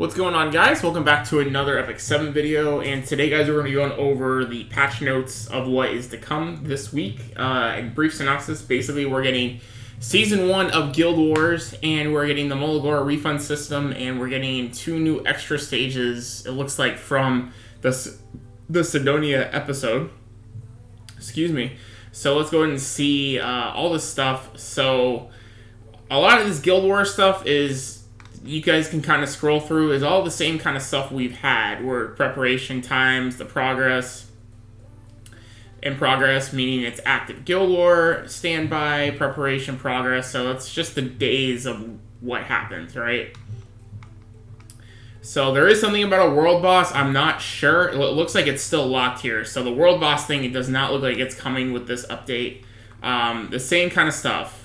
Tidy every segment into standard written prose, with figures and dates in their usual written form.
What's going on, guys? Welcome back to another epicseven video, and today, guys, we're going to be going over the patch notes of what is to come this week. In brief synopsis, basically, we're getting Season 1 of Guild Wars, and we're getting the Mola Refund system, and we're getting 2 new extra stages, it looks like, from the Sidonia episode. Excuse me. So let's go ahead and see all this stuff. So a lot of this Guild Wars stuff is, you guys can kind of scroll through, is all the same kind of stuff we've had, where preparation times, the progress, in progress, meaning it's active Guild War, standby, preparation, progress, so it's just the days of what happens, right? So there is something about a world boss, I'm not sure, it looks like it's still locked here, so the world boss thing, it does not look like it's coming with this update. The same kind of stuff.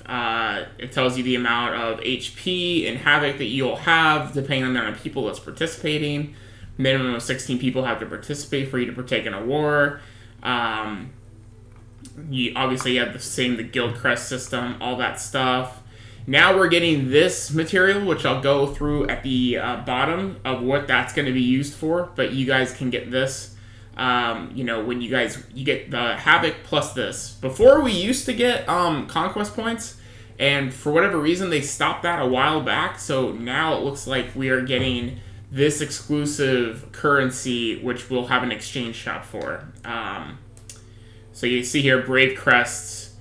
It tells you the amount of HP and havoc that you'll have depending on the amount of people that's participating. Minimum of 16 people have to participate for you to partake in a war. You obviously have the guild crest system, all that stuff. Now we're getting this material, which I'll go through at the bottom of what that's going to be used for, but you guys can get this. You know, when you get the Havoc plus this. Before, we used to get conquest points, and for whatever reason they stopped that a while back, so now it looks like we are getting this exclusive currency, which we'll have an exchange shop for. So you see here, Brave Crests,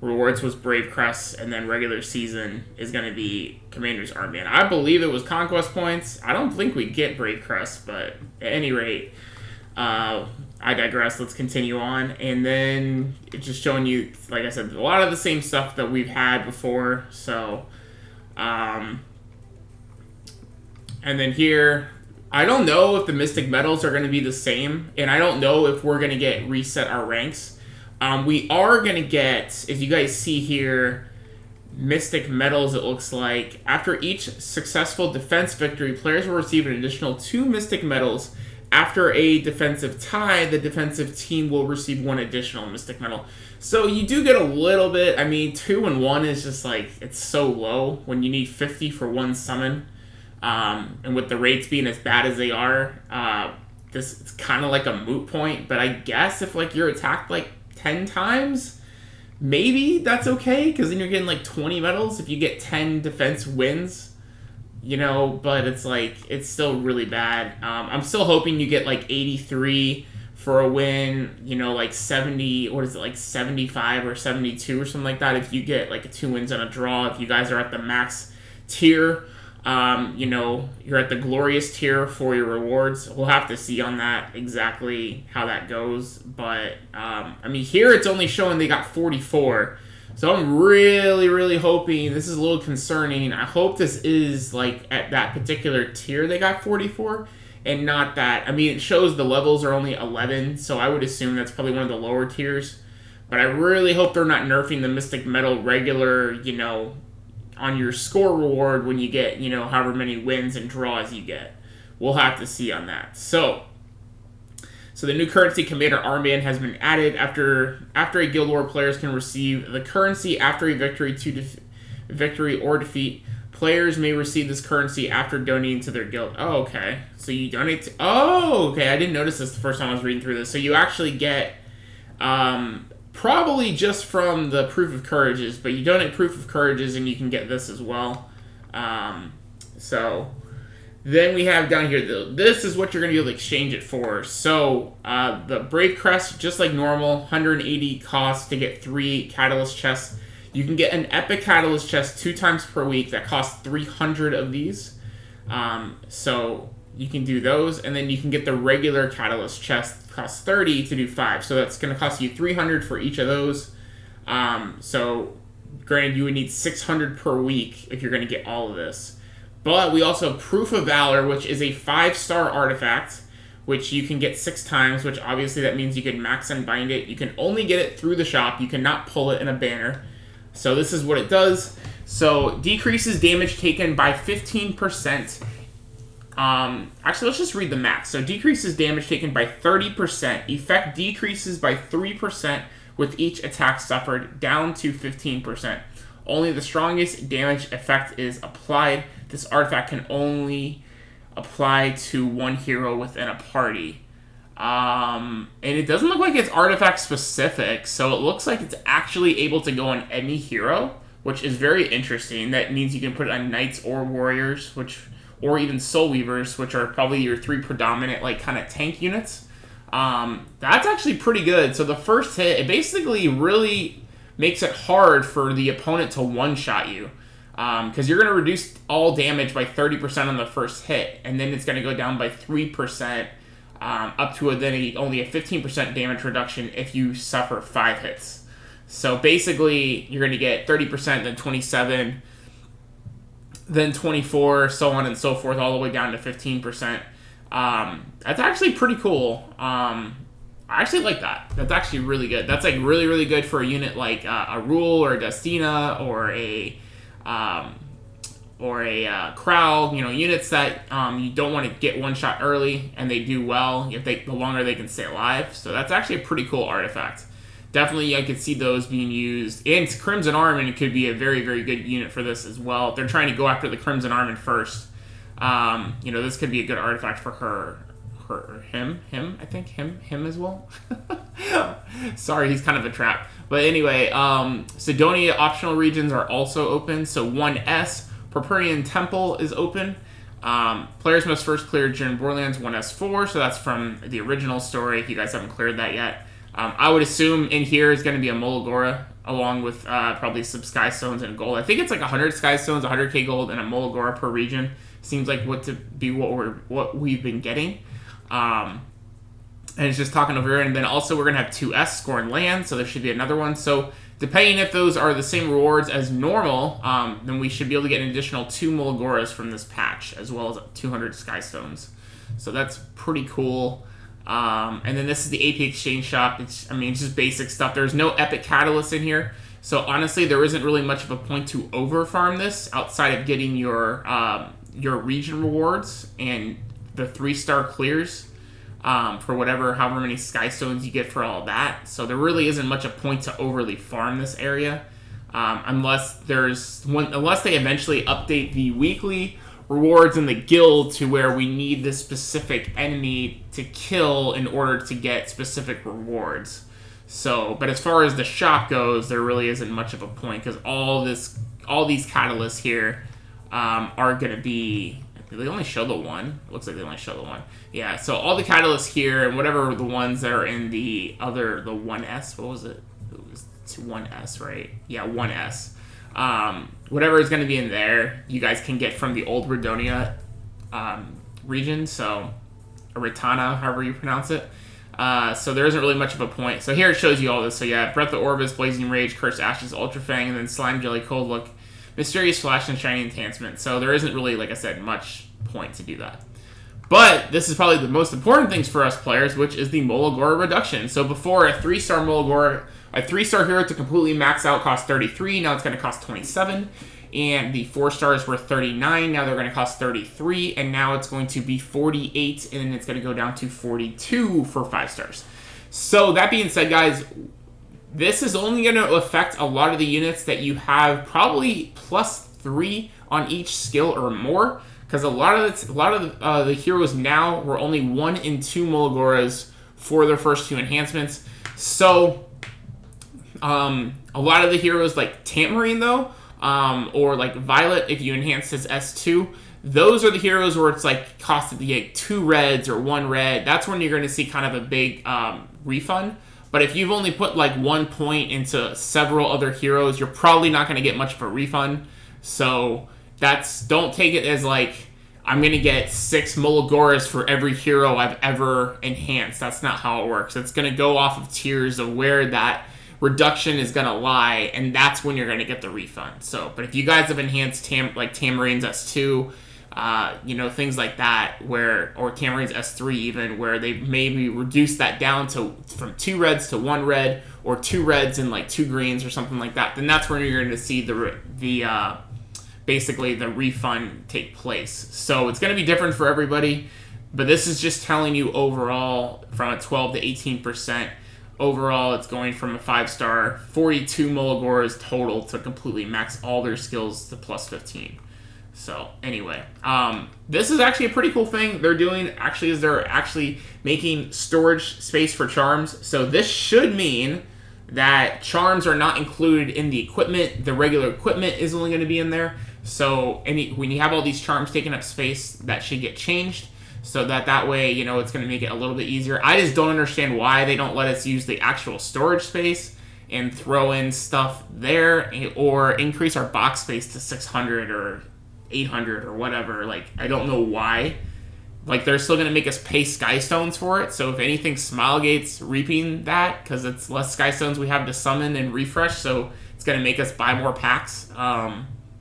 rewards was Brave Crests, and then regular season is going to be Commander's Armband. I believe it was conquest points. I don't think we get Brave Crests, but at any rate, I digress. Let's continue on. And then it's just showing you, like I said, a lot of the same stuff that we've had before. So, and then here, I don't know if the Mystic Medals are going to be the same, and I don't know if we're going to get reset our ranks. We are going to get, as you guys see here, Mystic Medals, it looks like. After each successful defense victory, players will receive an additional 2 Mystic Medals. After a defensive tie, the defensive team will receive 1 additional Mystic Medal. So you do get a little bit. I mean, 2 and 1 is just like, it's so low when you need 50 for 1 summon. And with the rates being as bad as they are, it's kind of like a moot point. But I guess if like you're attacked like 10 times, maybe that's okay, because then you're getting like 20 medals if you get 10 defense wins. You know, but it's like, it's still really bad. I'm still hoping you get like 83 for a win, you know, like 70, what is it, like 75 or 72 or something like that. If you get like 2 wins and a draw, if you guys are at the max tier, you know, you're at the glorious tier for your rewards. We'll have to see on that exactly how that goes. But, I mean, here it's only showing they got 44. So I'm really, really hoping, this is a little concerning, I hope this is like at that particular tier they got 44 and not that. I mean, it shows the levels are only 11, so I would assume that's probably one of the lower tiers. But I really hope they're not nerfing the Mystic Medal regular, you know, on your score reward when you get, you know, however many wins and draws you get. We'll have to see on that. So the new currency Commander Armband has been added. After a Guild War, players can receive the currency after a victory or defeat. Players may receive this currency after donating to their guild. Oh, okay. So you donate to... Oh, okay. I didn't notice this the first time I was reading through this. So you actually get... probably just from the Proof of Courages, but you donate Proof of Courages and you can get this as well. So... Then we have down here, this is what you're going to be able to exchange it for. So, the Brave Crest, just like normal, 180 costs to get 3 Catalyst chests. You can get an Epic Catalyst chest 2 times per week that costs 300 of these. So, you can do those, and then you can get the regular Catalyst chest, costs 30 to do 5. So, that's going to cost you 300 for each of those. So, granted, you would need 600 per week if you're going to get all of this. But we also have Proof of Valor, which is a 5-star artifact, which you can get 6 times, which obviously that means you can max and bind it. You can only get it through the shop. You cannot pull it in a banner. So this is what it does. So decreases damage taken by 15%. Actually, let's just read the max. So decreases damage taken by 30%. Effect decreases by 3% with each attack suffered, down to 15%. Only the strongest damage effect is applied. This artifact can only apply to one hero within a party. And it doesn't look like it's artifact specific, so it looks like it's actually able to go on any hero, which is very interesting. That means you can put it on knights or warriors, or even soul weavers, which are probably your 3 predominant like kind of tank units. That's actually pretty good. So the first hit, it basically really makes it hard for the opponent to one-shot you. Because you're going to reduce all damage by 30% on the first hit, and then it's going to go down by 3%, up to only a 15% damage reduction if you suffer 5 hits. So basically, you're going to get 30%, then 27, then 24, so on and so forth, all the way down to 15%. That's actually pretty cool. I actually like that. That's actually really good. That's like really, really good for a unit like a Rule or a Destina or a Crowd, units that you don't want to get one shot early, and they do well the longer they can stay alive. So that's actually a pretty cool artifact. Definitely, I could see those being used. And Crimson Armament could be a very, very good unit for this as well. If they're trying to go after the Crimson Armament first, this could be a good artifact for him as well. Sorry, he's kind of a trap. But anyway, Sidonia optional regions are also open. So 1S, Purpurian Temple is open. Players must first clear Jern Borderlands 1S4, so that's from the original story, if you guys haven't cleared that yet. I would assume in here is going to be a Mola Gora, along with probably some Sky Stones and gold. I think it's like 100 Sky Stones, 100k gold, and a Mola Gora per region. Seems like what we've been getting. And it's just talking over here. And then also we're going to have 2S, Scorn Land, so there should be another one. So depending if those are the same rewards as normal, then we should be able to get an additional 2 Mola Goras from this patch, as well as 200 Sky Stones. So that's pretty cool. And then this is the AP Exchange Shop. It's just basic stuff. There's no Epic Catalyst in here. So honestly, there isn't really much of a point to over-farm this outside of getting your region rewards and the 3-star clears for however many Sky Stones you get for all that. So there really isn't much a point to overly farm this area, unless they eventually update the weekly rewards in the guild to where we need this specific enemy to kill in order to get specific rewards. So, but as far as the shop goes, there really isn't much of a point, because all these catalysts here are going to be... They only show the one. It looks like they only show the one. Yeah, so all the catalysts here, and whatever the ones that are in the 1S, what was it? It was 1S, right? Yeah, 1S. Whatever is going to be in there, you guys can get from the old Redonia region, so Ritana, however you pronounce it. So there isn't really much of a point. So here it shows you all this. So yeah, Breath of Orbis, Blazing Rage, Cursed Ashes, Ultra Fang, and then Slime Jelly, Cold Look, Mysterious Flash, and Shiny Enhancement. So there isn't really, like I said, much point to do that. But this is probably the most important things for us players, which is the Mola Gora reduction. So before, a 3-star Mola Gora, a 3-star hero to completely max out cost 33. Now it's going to cost 27. And the 4 stars were 39. Now they're going to cost 33. And now it's going to be 48. And it's going to go down to 42 for 5 stars. So that being said, guys, this is only going to affect a lot of the units that you have probably +3 on each skill or more, because a lot of the heroes now were only 1 and 2 Mola Goras for their first 2 enhancements. So a lot of the heroes like Tamarine though, or like Violet, if you enhance his S2, those are the heroes where it's like costed the 2 reds or 1 red. That's when you're going to see kind of a big refund. But if you've only put like 1 point into several other heroes, you're probably not going to get much of a refund. So don't take it as like, I'm going to get 6 Mola Goras for every hero I've ever enhanced. That's not how it works. It's going to go off of tiers of where that reduction is going to lie, and that's when you're going to get the refund. So, but if you guys have enhanced like Tamarine's S2, things like that, or Tamarine's S3 even, where they maybe reduce that down from 2 reds to 1 red, or 2 reds and like 2 greens or something like that, then that's when you're going to see basically the refund take place. So it's going to be different for everybody, but this is just telling you overall from a 12 to 18%. Overall, it's going from a 5-star, 42 Mola Goras total to completely max all their skills to +15. So anyway, this is actually a pretty cool thing they're doing. Actually, is they're actually making storage space for charms. So this should mean that charms are not included in the equipment. The regular equipment is only going to be in there. So when you have all these charms taking up space, that should get changed. So that way, you know, it's going to make it a little bit easier. I just don't understand why they don't let us use the actual storage space and throw in stuff there, or increase our box space to 600 or 800 or whatever. Like, I don't know why. Like, they're still going to make us pay sky stones for it. So if anything, Smilegate's reaping that, because it's less sky stones we have to summon and refresh. So it's going to make us buy more packs.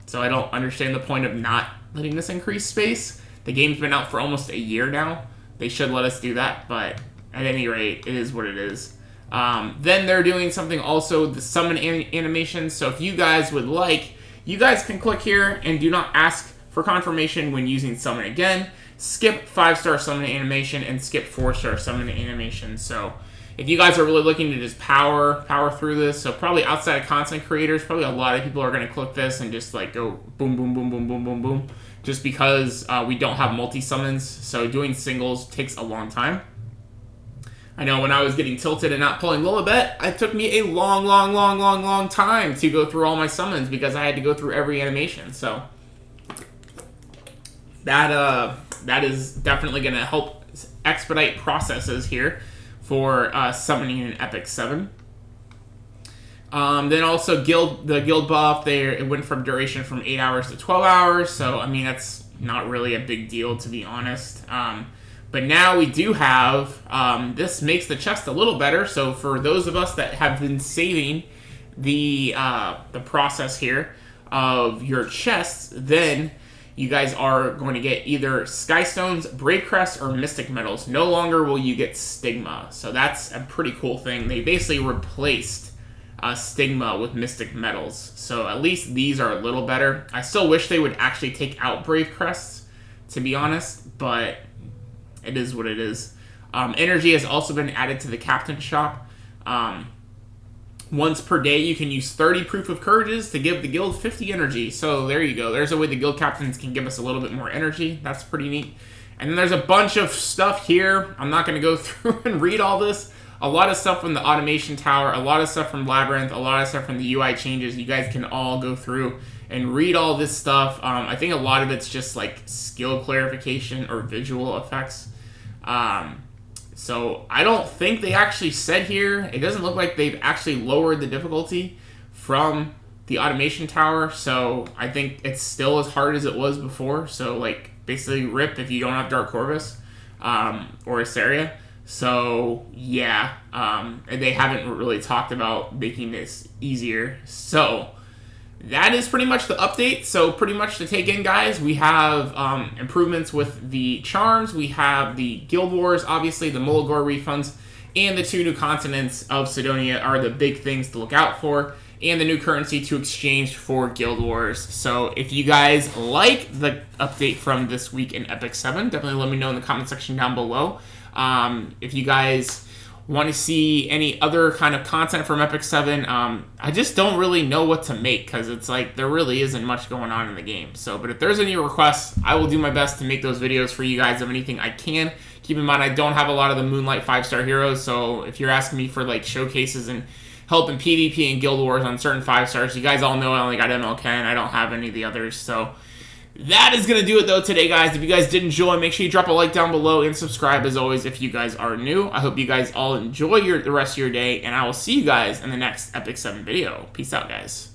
So I don't understand the point of not letting us increase space. The game's been out for almost a year now. They should let us do that, but at any rate, it is what it is. Then they're doing something also, the summon animation. So if you guys would like, you guys can click here and do not ask for confirmation when using summon again. Skip 5-star summon animation and skip 4-star summon animation. So if you guys are really looking to just power through this, so probably outside of content creators, probably a lot of people are going to click this and just like go boom, boom, boom, boom, boom, boom, boom. Just because we don't have multi-summons, so doing singles takes a long time. I know when I was getting tilted and not pulling Lilibet, it took me a long time to go through all my summons because I had to go through every animation. So that is definitely going to help expedite processes here for summoning an epicseven. Then also the guild buff, it went from duration from 8 hours to 12 hours. So I mean, that's not really a big deal, to be honest. But now we do have, this makes the chest a little better. So for those of us that have been saving the process here of your chests, then you guys are going to get either Sky Stones, Brave Crests, or Mystic Medals. No longer will you get Stigma. So that's a pretty cool thing. They basically replaced Stigma with Mystic Medals. So at least these are a little better. I still wish they would actually take out Brave Crests, to be honest, but it is what it is. Energy has also been added to the Captain Shop. Once per day, you can use 30 Proof of Courages to give the guild 50 energy. So there you go. There's a way the guild captains can give us a little bit more energy. That's pretty neat. And then there's a bunch of stuff here. I'm not going to go through and read all this. A lot of stuff from the Automation Tower, a lot of stuff from Labyrinth, a lot of stuff from the UI changes. You guys can all go through and read all this stuff. I think a lot of it's just like skill clarification or visual effects. So I don't think they actually said here, it doesn't look like they've actually lowered the difficulty from the Automation Tower. So I think it's still as hard as it was before. So like basically rip if you don't have Dark Corvus or Asteria. So yeah, they haven't really talked about making this easier. So that is pretty much the update. So pretty much to take in, guys, we have improvements with the charms. We have the Guild Wars, obviously, the Mola Refunds, and the 2 new continents of Sidonia are the big things to look out for, and the new currency to exchange for Guild Wars. So if you guys like the update from this week in epicseven, definitely let me know in the comment section down below. If you guys want to see any other kind of content from epicseven, I just don't really know what to make, because it's like there really isn't much going on in the game. So, but if there's any requests, I will do my best to make those videos for you guys of anything I can. Keep in mind, I don't have a lot of the Moonlight 5-star heroes, so if you're asking me for like showcases and help in PvP and Guild Wars on certain 5-stars, you guys all know I only got MLK and I don't have any of the others. So that is going to do it, though, today, guys. If you guys did enjoy, make sure you drop a like down below and subscribe, as always, if you guys are new. I hope you guys all enjoy the rest of your day, and I will see you guys in the next epicseven video. Peace out, guys.